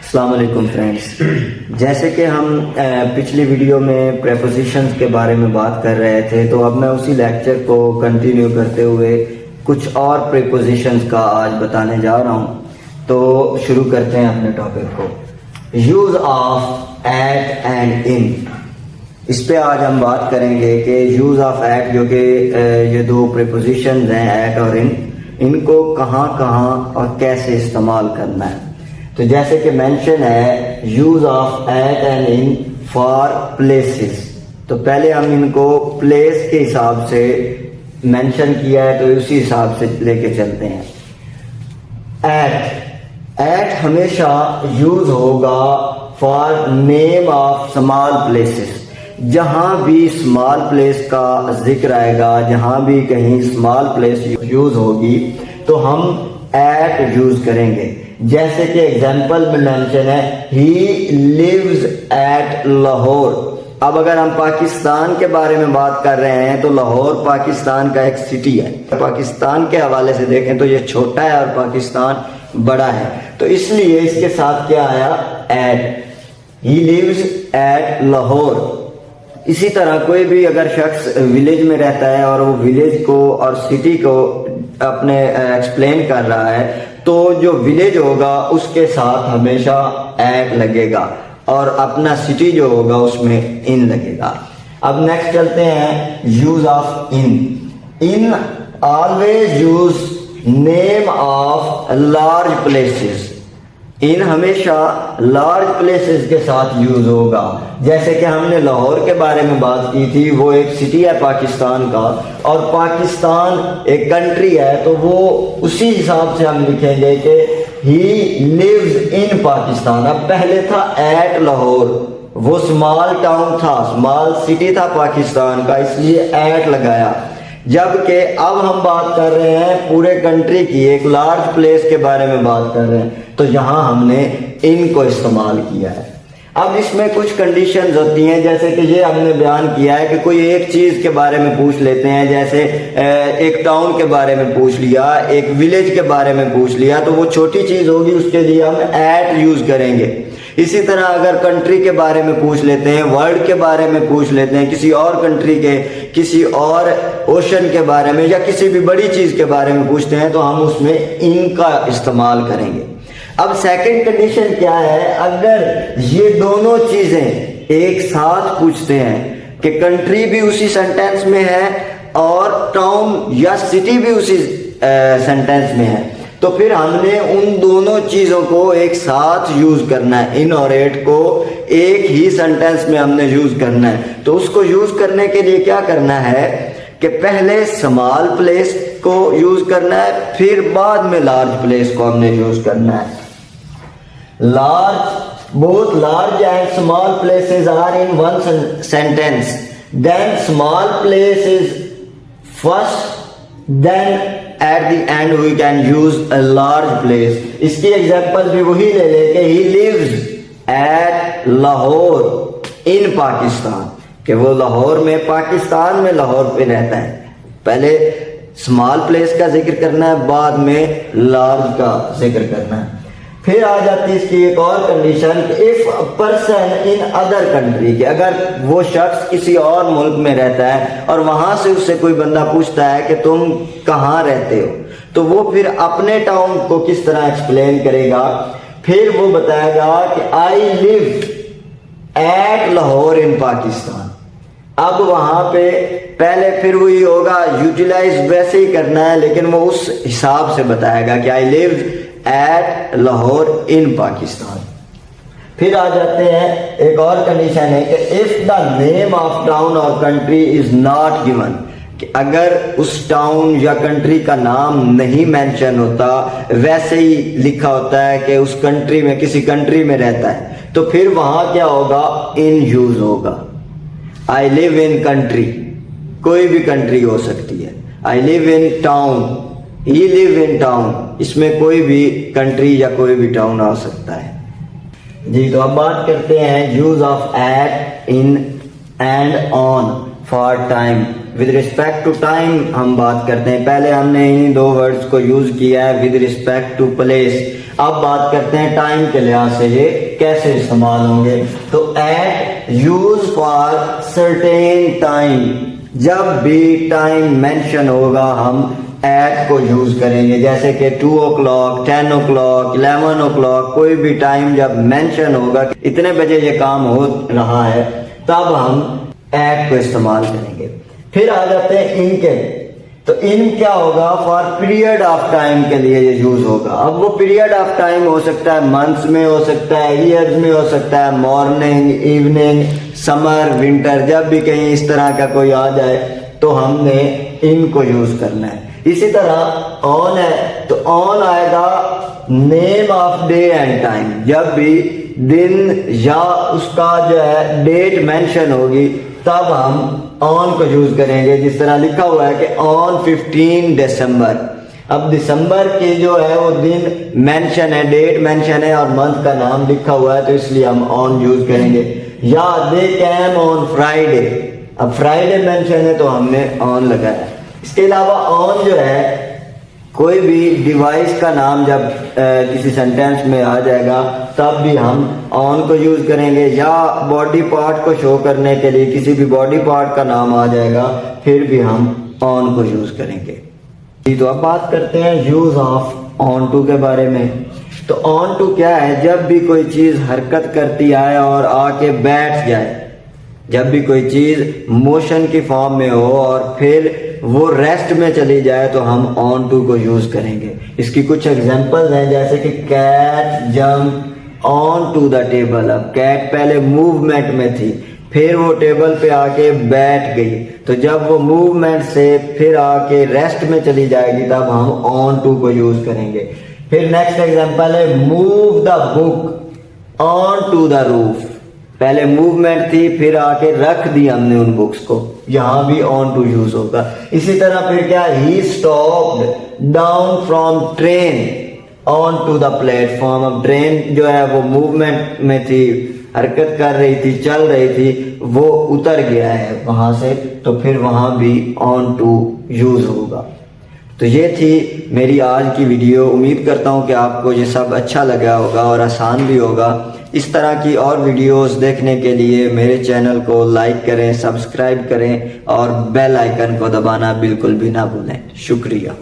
अस्सलाम वालेकुम फ्रेंड्स। जैसे कि हम पिछली वीडियो में प्रेपोजिशंस के बारे में बात कर रहे थे, तो अब मैं उसी लेक्चर को कंटिन्यू करते हुए कुछ और प्रेपोजिशंस का आज बताने जा रहा हूं। तो शुरू करते हैं अपने टॉपिक को। Use of at and in, इस पे आज हम बात करेंगे कि यूज ऑफ एट, जो कि ये दो प्रेपोजिशंस हैं एट और इनको कहाँ कहाँ और कैसे इस्तेमाल करना है। तो जैसे कि मेंशन है use of at and in for places, तो पहले हम इनको प्लेस के हिसाब से मेंशन किया है, तो उसी हिसाब से लेके चलते हैं। एट हमेशा यूज होगा for name of small places. जहां भी स्मॉल प्लेस का जिक्र आएगा, जहां भी कहीं स्मॉल प्लेस यूज होगी, तो हम एट यूज करेंगे। जैसे कि एग्जाम्पल में मेंशन है ही लिव्स एट लाहौर। अब अगर हम पाकिस्तान के बारे में बात कर रहे हैं तो लाहौर पाकिस्तान का एक सिटी है। पाकिस्तान के हवाले से देखें तो ये छोटा है और पाकिस्तान बड़ा है, तो इसलिए इसके साथ क्या आया, at. He lives at Lahore. इसी तरह कोई भी अगर शख्स विलेज में रहता है और वो विलेज को और सिटी को अपने एक्सप्लेन कर रहा है, तो जो विलेज होगा उसके साथ हमेशा एट लगेगा और अपना सिटी जो होगा उसमें इन लगेगा। अब नेक्स्ट चलते हैं use of in always use name of large places. In हमेशा लार्ज प्लेसेस के साथ यूज होगा। जैसे कि हमने लाहौर के बारे में बात की थी, वो एक सिटी है पाकिस्तान का, और पाकिस्तान एक कंट्री है, तो वो उसी हिसाब से हम लिखेंगे कि ही लिव्स इन पाकिस्तान। अब पहले था एट लाहौर, वो स्मॉल टाउन था, स्मॉल सिटी था पाकिस्तान का, इसलिए एट लगाया। जबकि अब हम बात कर रहे हैं पूरे कंट्री की, एक लार्ज प्लेस के बारे में बात कर रहे हैं, तो यहां हमने इन को इस्तेमाल किया है। अब इसमें कुछ कंडीशंस होती हैं, जैसे कि ये हमने बयान किया है कि कोई एक चीज के बारे में पूछ लेते हैं, जैसे एक टाउन के बारे में पूछ लिया, एक विलेज के बारे में पूछ लिया, तो वो छोटी चीज होगी, उसके लिए हम एट यूज करेंगे। इसी तरह अगर कंट्री के बारे में पूछ लेते हैं, वर्ल्ड के बारे में पूछ लेते हैं, किसी और कंट्री के, किसी और ओशन के बारे में, या किसी भी बड़ी चीज के बारे में पूछते हैं, तो हम उसमें इनका इस्तेमाल करेंगे। अब सेकंड कंडीशन क्या है, अगर ये दोनों चीजें एक साथ पूछते हैं कि कंट्री भी उसी सेंटेंस में है और टाउन या सिटी भी उसी सेंटेंस में है, तो फिर हमने उन दोनों चीजों को एक साथ यूज करना है। इन और एट को एक ही सेंटेंस में हमने यूज करना है। तो उसको यूज करने के लिए क्या करना है कि पहले स्मॉल प्लेस को यूज करना है, फिर बाद में लार्ज प्लेस को हमने यूज करना है। Both large and small places are in one sentence, then small place is first, then at the end we can use a large place. इसकी एग्जांपल भी वही ले लेके he lives at Lahore in Pakistan, कि वो लाहौर में, पाकिस्तान में लाहौर पे रहता है। पहले स्मॉल प्लेस का जिक्र करना है, बाद में लार्ज का जिक्र करना है। फिर आ जाती है इसकी एक और condition, if a person in other country, के अगर वो शख्स किसी और मुल्क में रहता है और वहां से उससे कोई बंदा पूछता है कि तुम कहाँ रहते हो, तो वो फिर अपने टाउन को किस तरह एक्सप्लेन करेगा। फिर वो बताएगा कि आई लिव एट लाहौर इन पाकिस्तान। अब वहां पे पहले फिर वही होगा, यूटिलाइज वैसे ही करना है, लेकिन वो उस हिसाब से बताएगा कि आई लिव एट लाहौर इन पाकिस्तान। फिर आ जाते हैं एक और कंडीशन है कि if the name of town और कंट्री इज नॉट गिवन, कि अगर उस टाउन या कंट्री का नाम नहीं मेंशन होता, वैसे ही लिखा होता है कि उस कंट्री में, किसी कंट्री में रहता है, तो फिर वहां क्या होगा, इन यूज होगा। आई लिव इन कंट्री, कोई भी कंट्री हो सकती है। I live in town, he live in town, इसमें कोई भी कंट्री या कोई भी टाउन आ सकता है। जी, तो अब बात करते हैं use of at, in and on for time with respect to time हम बात करते हैं। पहले हमने इन्हीं दो वर्ड्स को यूज किया है विद रिस्पेक्ट टू प्लेस। अब बात करते हैं टाइम के लिहाज से ये कैसे इस्तेमाल होंगे। तो at use for certain time, जब भी टाइम मेंशन होगा हम एट को यूज करेंगे। जैसे कि 2 o'clock, 10 o'clock, 11 o'clock, कोई भी टाइम जब मेंशन होगा इतने बजे ये काम हो रहा है तब हम एट को इस्तेमाल करेंगे। फिर आ जाते हैं इन के। तो इन क्या होगा, फॉर पीरियड ऑफ टाइम के लिए ये यूज होगा। अब वो पीरियड ऑफ टाइम हो सकता है मंथ्स में, हो सकता है ईयर्स में, हो सकता है मॉर्निंग, इवनिंग, समर, विंटर, जब भी कहीं इस तरह का कोई आ जाए तो हमने इन को यूज करना है। इसी तरह ऑन है तो ऑन आएगा name of day and time, जब भी दिन या उसका जो है डेट मेंशन होगी तब हम ऑन को यूज करेंगे। जिस तरह लिखा हुआ है कि ऑन 15 दिसंबर। अब दिसंबर की जो है वो दिन मेंशन है, डेट मेंशन है और मंथ का नाम लिखा हुआ है तो इसलिए हम ऑन यूज करेंगे। या दे कैम ऑन फ्राइडे, अब फ्राइडे मेंशन है तो हमने ऑन लगाया। इसके अलावा ऑन जो है कोई भी डिवाइस का नाम जब किसी सेंटेंस में आ जाएगा तब भी हम ऑन को यूज करेंगे। या बॉडी पार्ट को शो करने के लिए किसी भी बॉडी पार्ट का नाम आ जाएगा फिर भी हम ऑन को यूज करेंगे। तो अब बात करते हैं यूज ऑफ ऑन टू के बारे में। तो ऑन टू क्या है, जब भी कोई चीज हरकत करती आए और आके बैठ जाए, जब भी कोई चीज मोशन की फॉर्म में हो और फिर वो रेस्ट में चली जाए तो हम ऑन टू को यूज करेंगे। इसकी कुछ एग्जांपल्स हैं जैसे कि cat jump on to the table. अब कैट पहले मूवमेंट में थी फिर वो टेबल पे आके बैठ गई, तो जब वो मूवमेंट से फिर आके रेस्ट में चली जाएगी तब हम ऑन टू को यूज करेंगे। फिर नेक्स्ट एग्जांपल है move the book on to the roof. पहले मूवमेंट थी फिर आके रख दी हमने उन बुक्स को, यहां भी ऑन टू यूज होगा। इसी तरह फिर क्या, he stopped down from train on to the platform. अब ट्रेन जो है वो मूवमेंट में थी, हरकत कर रही थी, चल रही थी, वो उतर गया है वहां से तो फिर वहां भी ऑन टू यूज होगा। तो ये थी मेरी आज की वीडियो। उम्मीद करता हूँ कि आपको ये सब अच्छा लगा होगा और आसान भी होगा। इस तरह की और वीडियोस देखने के लिए मेरे चैनल को लाइक करें, सब्सक्राइब करें और बेल आइकन को दबाना बिल्कुल भी ना भूलें। शुक्रिया।